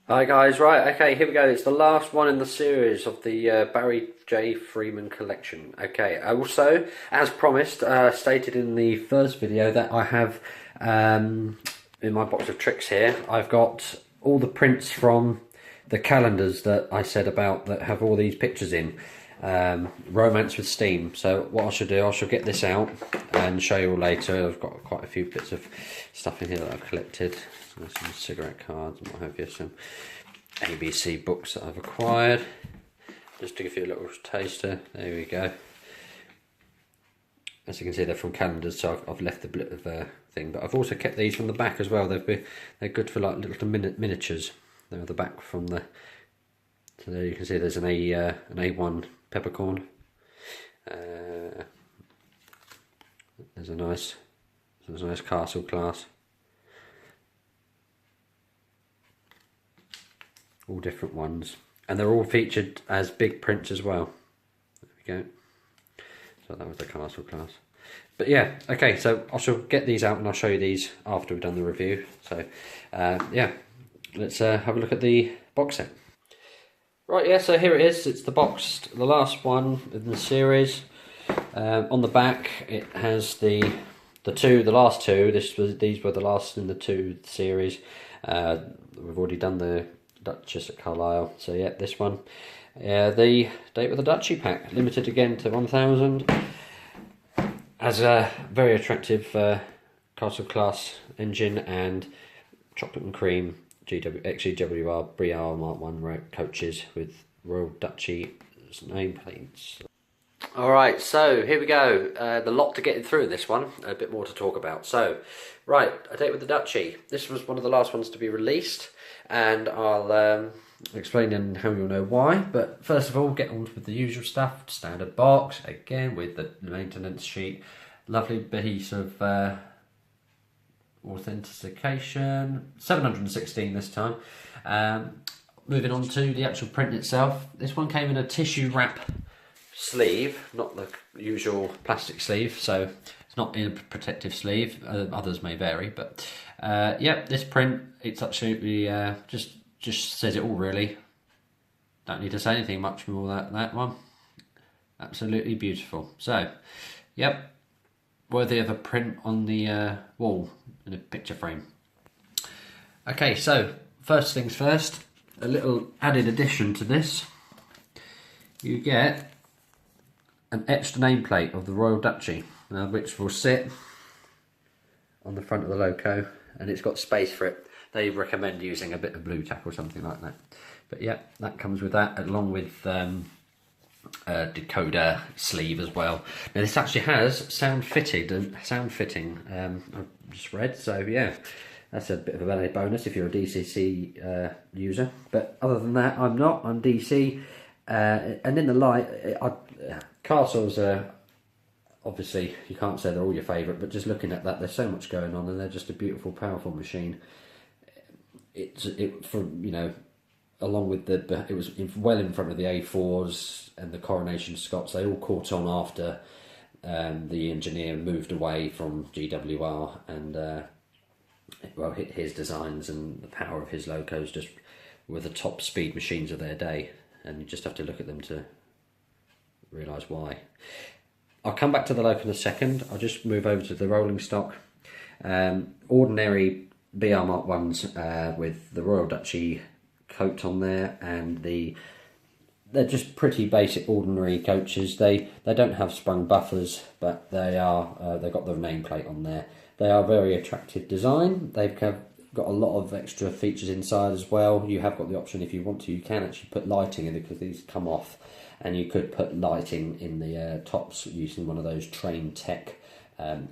Hi guys, right, okay, here we go. It's the last one in the series of the Barry J. Freeman collection. Okay, also, as promised, stated in the first video that I have, in my box of tricks here, I've got all the prints from the calendars that I said about that have all these pictures in. Romance with Steam. So what I should do, I shall get this out and show you all later. I've got quite a few bits of stuff in here that I've collected. Some cigarette cards and what have you, some ABC books that I've acquired. Just to give you a little taster, there we go. As you can see, they're from calendars, so I've left a bit of a thing, but I've also kept these from the back as well. They're good for like little miniatures. They're at the back from the. So there you can see there's an A1 peppercorn. There's a nice castle class. All different ones, and they're all featured as big prints as well. There we go. So that was the castle class. But yeah, okay, so I shall get these out and I'll show you these after we've done the review. So yeah, let's have a look at the box set. Right, yeah, so here it is. It's the last one in the series. On the back, it has the last two. These were the last in the two series. We've already done the Duchess at Carlisle, so yeah, this one. The date with the Duchy pack, limited again to 1,000. Has a very attractive castle class engine and chocolate and cream XGWR Briar Mark 1 coaches with Royal Duchy nameplates. Alright, so here we go. The lot to get through this one, a bit more to talk about. So, right, a date with the Duchy. This was one of the last ones to be released, and I'll explain in how you'll know why. But first of all, get on with the usual stuff. Standard box, again with the maintenance sheet. Lovely piece of authentication. 716 this time. Moving on to the actual print itself. This one came in a tissue wrap sleeve, not the usual plastic sleeve, so it's not in a protective sleeve. Others may vary, but yeah, this print, it's absolutely just says it all really. Don't need to say anything much more than that one. Absolutely beautiful. So, yep, worthy of a print on the wall in a picture frame. Okay, so first things first, a little added addition to this. You get an etched nameplate of the Royal Duchy, which will sit on the front of the loco, and it's got space for it. They recommend using a bit of blue tack or something like that. But yeah, that comes with that, along with a decoder sleeve as well. Now this actually has sound fitting. I've just read, so yeah, that's a bit of a bonus if you're a DCC user. But other than that, I'm not. I'm DC, and in the light, castles are obviously, you can't say they're all your favourite, but just looking at that, there's so much going on, and they're just a beautiful, powerful machine. Along with it was well in front of the A4s and the Coronation Scots. They all caught on after the engineer moved away from GWR, and his designs and the power of his locos just were the top speed machines of their day, and you just have to look at them to realise why. I'll come back to the loco in a second. I'll just move over to the rolling stock. Ordinary BR Mark 1s with the Royal Duchy coat on there, and they're just pretty basic ordinary coaches. They don't have sprung buffers, but they've got the nameplate on there. They are very attractive design. They've got a lot of extra features inside as well. You have got the option, if you want to, you can actually put lighting in it, because these come off, and you could put lighting in the tops using one of those Train Tech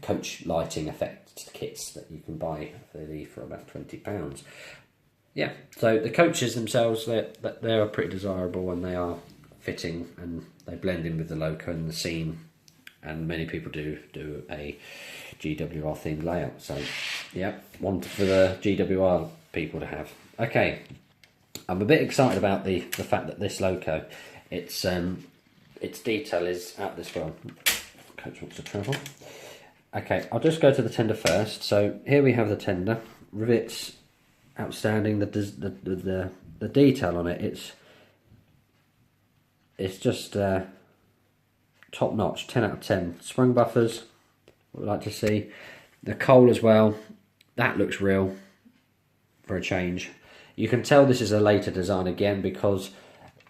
coach lighting effect kits that you can buy for about £20. Yeah, so the coaches themselves, they are pretty desirable, and they are fitting, and they blend in with the loco and the scene, and many people do a GWR themed layout. So yeah, one for the GWR people to have. Okay, I'm a bit excited about the fact that this loco, its detail is out this world. Coach wants to travel. Okay, I'll just go to the tender first. So here we have the tender. Rivets outstanding. The detail on it, it's just top notch. 10 out of 10. Sprung buffers, what we'd like to see. The coal as well, that looks real for a change. You can tell this is a later design again because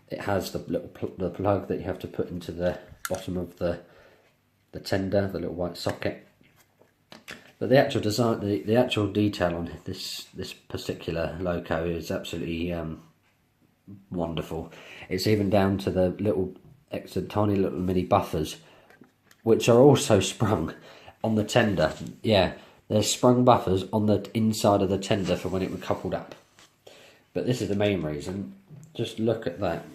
it has the plug that you have to put into the bottom of the tender, the little white socket. But the actual design, the actual detail on this particular loco is absolutely wonderful. It's even down to the tiny little mini buffers, which are also sprung on the tender. Yeah, there's sprung buffers on the inside of the tender for when it was coupled up. But this is the main reason. Just look at that.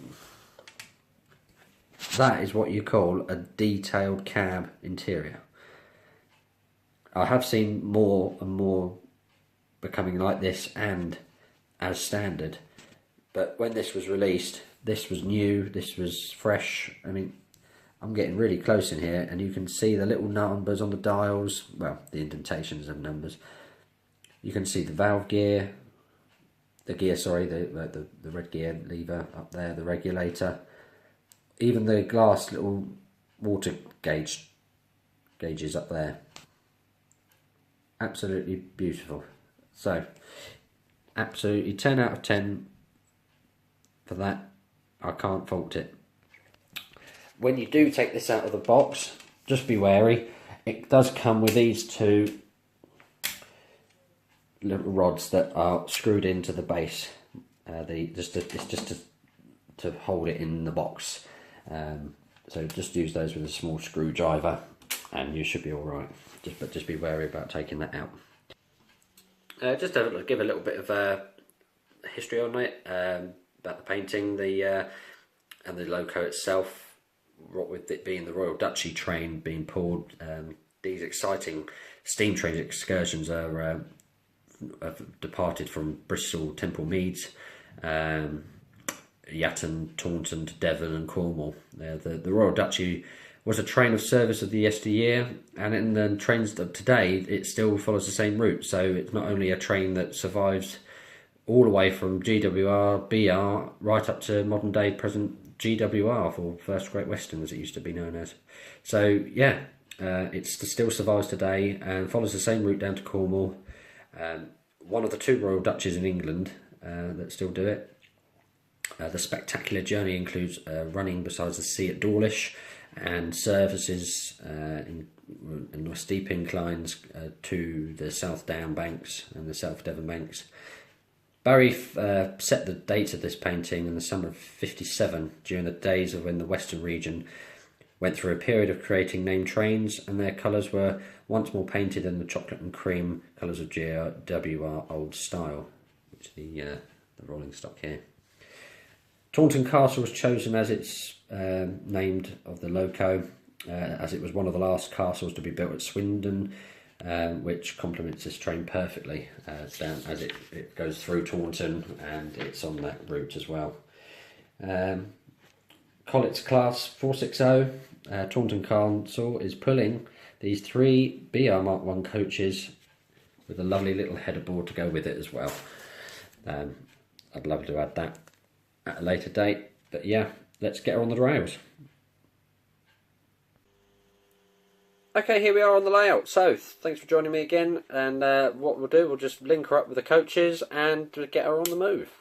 That is what you call a detailed cab interior. I have seen more and more becoming like this and as standard. But when this was released, this was new, this was fresh. I mean, I'm getting really close in here and you can see the little numbers on the dials. Well, the indentations of numbers. You can see the valve gear, the red gear lever up there, the regulator. Even the glass little water gauges up there. Absolutely beautiful. So, absolutely 10 out of 10 for that. I can't fault it. When you do take this out of the box, just be wary. It does come with these two little rods that are screwed into the base. It's just to hold it in the box. So just use those with a small screwdriver, and you should be all right. But just be wary about taking that out. Just to give a little bit of history on it, about the painting, and the loco itself. What with it being the Royal Duchy train being pulled, these exciting steam train excursions have departed from Bristol, Temple Meads, Yatton, Taunton to Devon and Cornwall. The Royal Duchy was a train of service of the yesteryear, and in the trains of today it still follows the same route. So it's not only a train that survives all the way from GWR, BR, right up to modern day present GWR, for First Great Western as it used to be known as. So yeah, it still survives today and follows the same route down to Cornwall. One of the two Royal Duchies in England that still do it. The spectacular journey includes running beside the sea at Dawlish and services in steep inclines to the South Down banks and the South Devon banks. Barry set the date of this painting in the summer of '57 during the days of when the Western region went through a period of creating named trains, and their colours were once more painted in the chocolate and cream colours of GWR old style, which is the rolling stock here. Taunton Castle was chosen as its named of the loco, as it was one of the last castles to be built at Swindon, which complements this train perfectly as it goes through Taunton, and it's on that route as well. Collett's Class 460, Taunton Castle is pulling these 3 BR Mark 1 coaches with a lovely little header board to go with it as well. I'd love to add that at a later date, but yeah, let's get her on the rails. Okay, here we are on the layout. So, thanks for joining me again, and what we'll do, we'll just link her up with the coaches and get her on the move.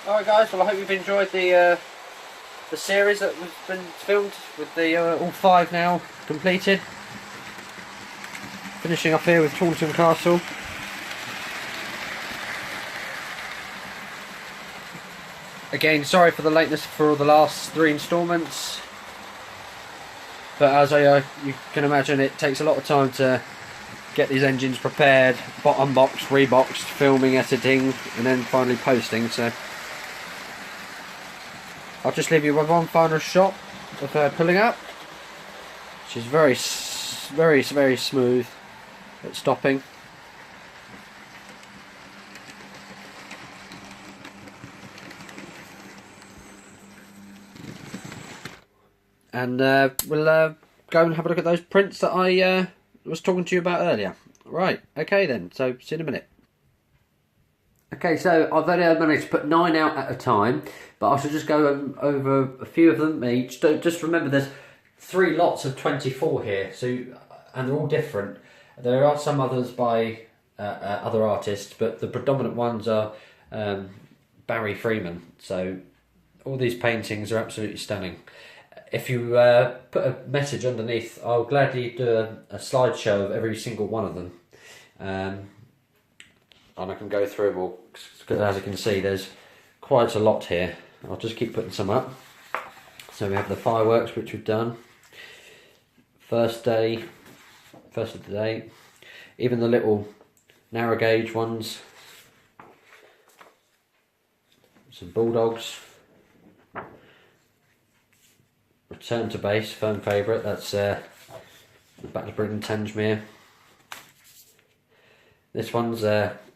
Alright guys, well I hope you've enjoyed the series that we've been filmed with the all 5 now completed. Finishing up here with Taunton Castle. Again, sorry for the lateness for the last 3 instalments, but as you can imagine, it takes a lot of time to get these engines prepared, unboxed, reboxed, filming, editing, and then finally posting. So I'll just leave you with one final shot of her pulling up. She's very smooth at stopping. And we'll go and have a look at those prints that I was talking to you about earlier. Right, okay then, so see you in a minute. Okay, so I've only managed to put 9 out at a time, but I shall just go over a few of them each. Just remember there's 3 lots of 24 here, so and they're all different. There are some others by other artists, but the predominant ones are Barry Freeman. So all these paintings are absolutely stunning. If you put a message underneath, I'll gladly do a slideshow of every single one of them. And I can go through them all, because as you can see there's quite a lot here. I'll just keep putting some up. So we have the fireworks, which we've done. First of the day. Even the little narrow gauge ones. Some bulldogs. Return to base, firm favourite. That's the Battle of Britain Tangemere. This one's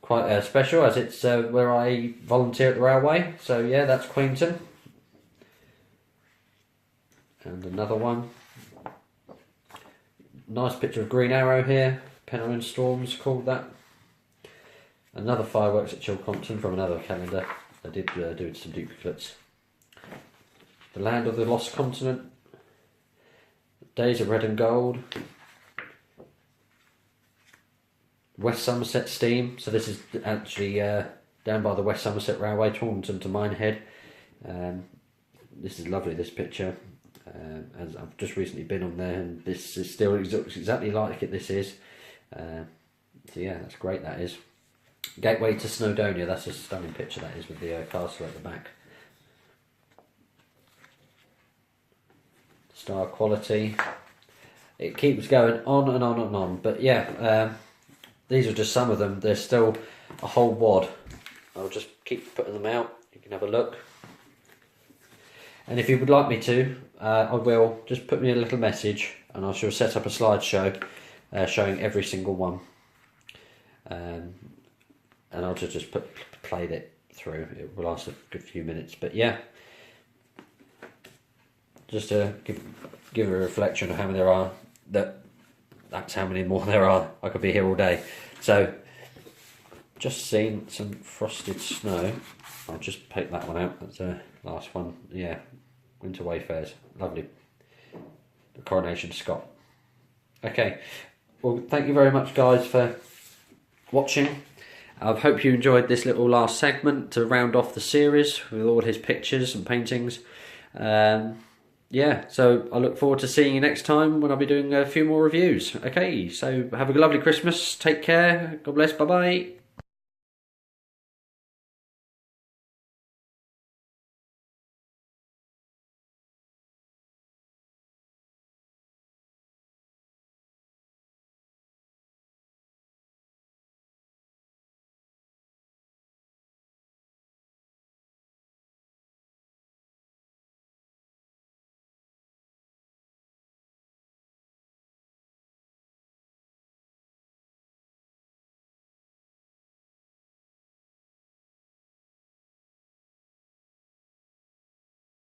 quite special, as it's where I volunteer at the railway. So yeah, that's Queenton. And another one. Nice picture of Green Arrow here. Penryn Storms called that. Another fireworks at Chilcompton from another calendar. I did do some duplicates. The Land of the Lost Continent. Days of Red and Gold. West Somerset Steam. So this is actually down by the West Somerset Railway, Taunton to Minehead. This is lovely, this picture. As I've just recently been on there, and this is still exactly like it. This is. So yeah, that's great. That is. Gateway to Snowdonia. That's a stunning picture. That is, with the castle at the back. Star quality. It keeps going on and on and on. But yeah, these are just some of them. There's still a whole wad. I'll just keep putting them out. You can have a look. And if you would like me to, I will. Just put me a little message, and I shall set up a slideshow showing every single one. And I'll just play it through. It will last a good few minutes. But yeah, just to give a reflection of how many there are. That's how many more there are. I could be here all day. So, just seen some frosted snow. I'll just pick that one out. That's the last one. Yeah, Winter Wayfares. Lovely. The Coronation Scott. Okay. Well, thank you very much, guys, for watching. I hope you enjoyed this little last segment to round off the series with all his pictures and paintings. Yeah, so I look forward to seeing you next time when I'll be doing a few more reviews. Okay, so have a lovely Christmas. Take care. God bless. Bye-bye.